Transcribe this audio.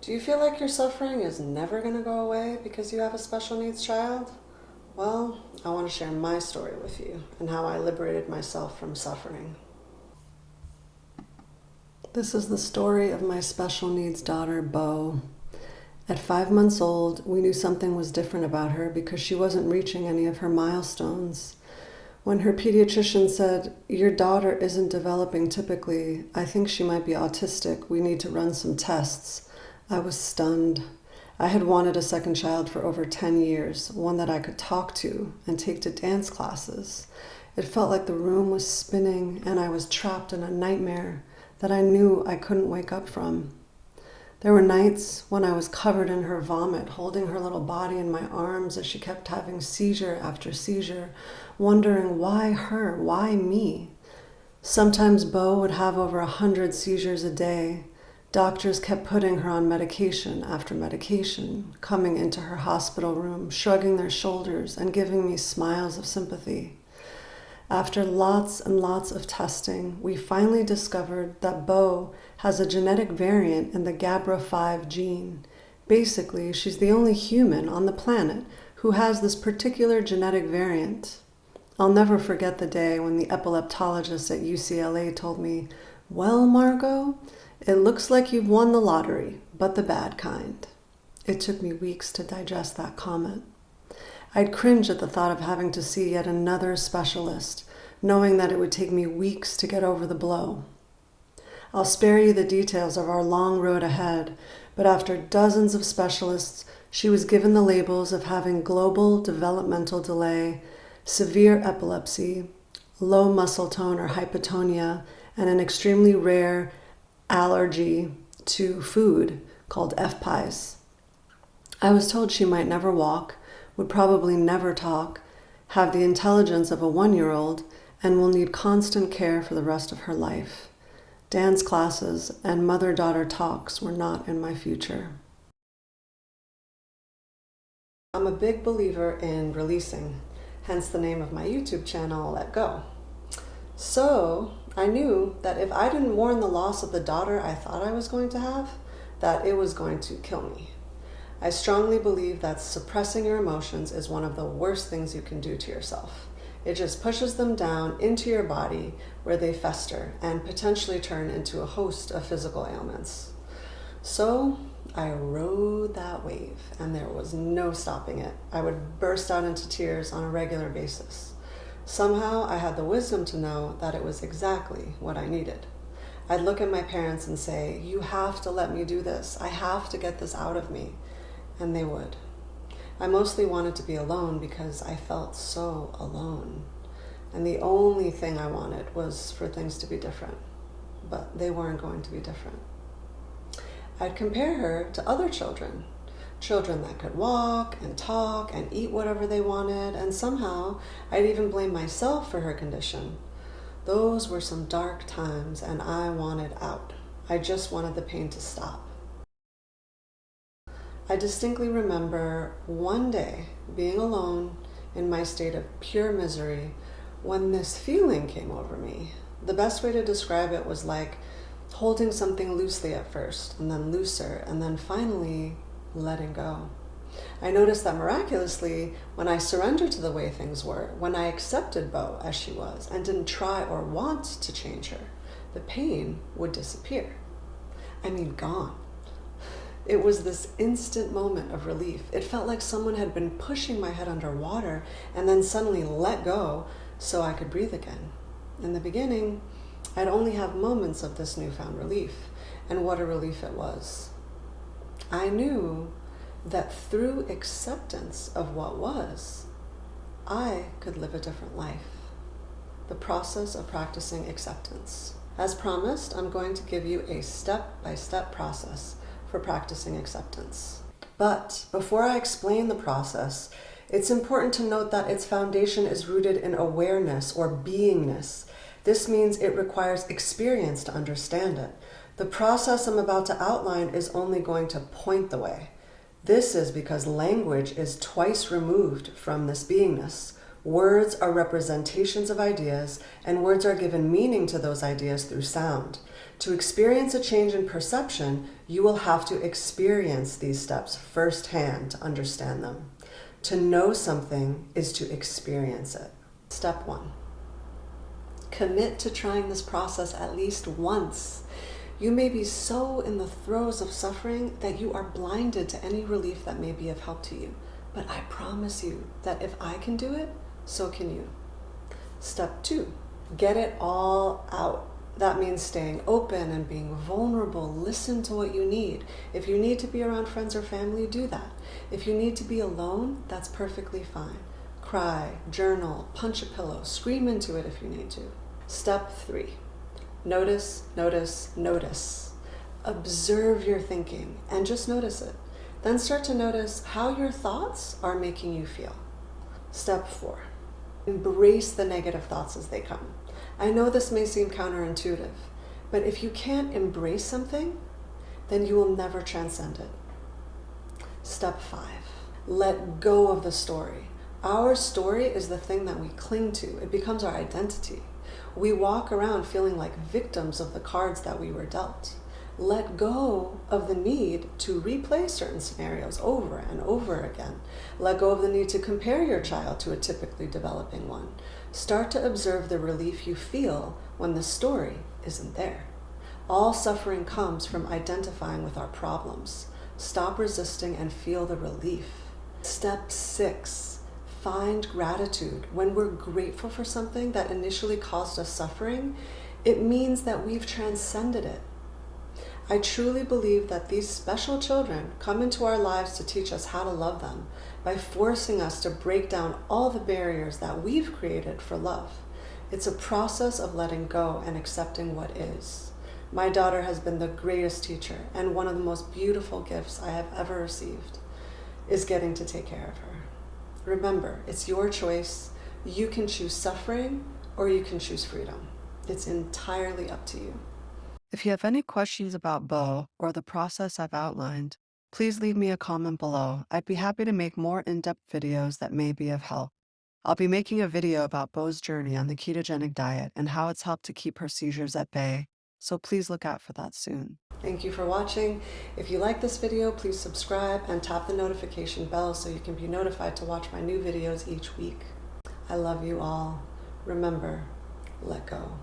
Do you feel like your suffering is never going to go away because you have a special needs child? Well, I want to share my story with you and how I liberated myself from suffering. This is the story of my special needs daughter, Beau. At 5 months old, we knew something was different about her because she wasn't reaching any of her milestones. When her pediatrician said, "Your daughter isn't developing typically. I think she might be autistic. We need to run some tests," I was stunned. I had wanted a second child for over 10 years, one that I could talk to and take to dance classes. It felt like the room was spinning and I was trapped in a nightmare that I knew I couldn't wake up from. There were nights when I was covered in her vomit, holding her little body in my arms as she kept having seizure after seizure, wondering why her, why me? Sometimes Beau would have over 100 seizures a day. Doctors kept putting her on medication after medication, coming into her hospital room, shrugging their shoulders and giving me smiles of sympathy. After lots and lots of testing, we finally discovered that Beau has a genetic variant in the GABRA5 gene. Basically, she's the only human on the planet who has this particular genetic variant. I'll never forget the day when the epileptologist at UCLA told me, "Well, Margaux, it looks like you've won the lottery, but the bad kind." It took me weeks to digest that comment. I'd cringe at the thought of having to see yet another specialist, knowing that it would take me weeks to get over the blow. I'll spare you the details of our long road ahead, but after dozens of specialists, she was given the labels of having global developmental delay, severe epilepsy, low muscle tone or hypotonia, and an extremely rare allergy to food called FPIES. I was told she might never walk, would probably never talk, have the intelligence of a 1-year-old, and will need constant care for the rest of her life. Dance classes and mother-daughter talks were not in my future. I'm a big believer in releasing, hence the name of my YouTube channel, Let Go. So I knew that if I didn't mourn the loss of the daughter I thought I was going to have, that it was going to kill me. I strongly believe that suppressing your emotions is one of the worst things you can do to yourself. It just pushes them down into your body where they fester and potentially turn into a host of physical ailments. So I rode that wave and there was no stopping it. I would burst out into tears on a regular basis. Somehow I had the wisdom to know that it was exactly what I needed. I'd look at my parents and say, "You have to let me do this. I have to get this out of me." And they would. I mostly wanted to be alone because I felt so alone. And the only thing I wanted was for things to be different. But they weren't going to be different. I'd compare her to other children. Children that could walk and talk and eat whatever they wanted, and somehow I'd even blame myself for her condition. Those were some dark times and I wanted out. I just wanted the pain to stop. I distinctly remember one day being alone in my state of pure misery when this feeling came over me. The best way to describe it was like holding something loosely at first, and then looser, and then finally letting go. I noticed that miraculously, when I surrendered to the way things were, when I accepted Beau as she was and didn't try or want to change her, the pain would disappear. I mean, gone. It was this instant moment of relief. It felt like someone had been pushing my head underwater and then suddenly let go so I could breathe again. In the beginning, I'd only have moments of this newfound relief, and what a relief it was. I knew that through acceptance of what was, I could live a different life. The process of practicing acceptance. As promised, I'm going to give you a step-by-step process for practicing acceptance. But before I explain the process, it's important to note that its foundation is rooted in awareness or beingness. This means it requires experience to understand it. The process I'm about to outline is only going to point the way. This is because language is twice removed from this beingness. Words are representations of ideas, and words are given meaning to those ideas through sound. To experience a change in perception, you will have to experience these steps firsthand to understand them. To know something is to experience it. Step 1. Commit to trying this process at least once. You may be so in the throes of suffering that you are blinded to any relief that may be of help to you. But I promise you that if I can do it, so can you. Step 2, get it all out. That means staying open and being vulnerable. Listen to what you need. If you need to be around friends or family, do that. If you need to be alone, that's perfectly fine. Cry, journal, punch a pillow, scream into it if you need to. Step 3, notice, notice, notice. Observe your thinking and just notice it. Then start to notice how your thoughts are making you feel. Step 4, embrace the negative thoughts as they come. I know this may seem counterintuitive, but if you can't embrace something, then you will never transcend it. Step 5, let go of the story. Our story is the thing that we cling to. It becomes our identity. We walk around feeling like victims of the cards that we were dealt. Let go of the need to replay certain scenarios over and over again. Let go of the need to compare your child to a typically developing one. Start to observe the relief you feel when the story isn't there. All suffering comes from identifying with our problems. Stop resisting and feel the relief. Step 6, find gratitude. When we're grateful for something that initially caused us suffering, it means that we've transcended it. I truly believe that these special children come into our lives to teach us how to love them by forcing us to break down all the barriers that we've created for love. It's a process of letting go and accepting what is. My daughter has been the greatest teacher, and one of the most beautiful gifts I have ever received is getting to take care of her. Remember, it's your choice. You can choose suffering or you can choose freedom. It's entirely up to you. If you have any questions about Beau or the process I've outlined, please leave me a comment below. I'd be happy to make more in-depth videos that may be of help. I'll be making a video about Beau's journey on the ketogenic diet and how it's helped to keep her seizures at bay, so please look out for that soon. Thank you for watching. If you like this video, please subscribe and tap the notification bell so you can be notified to watch my new videos each week. I love you all. Remember, let go.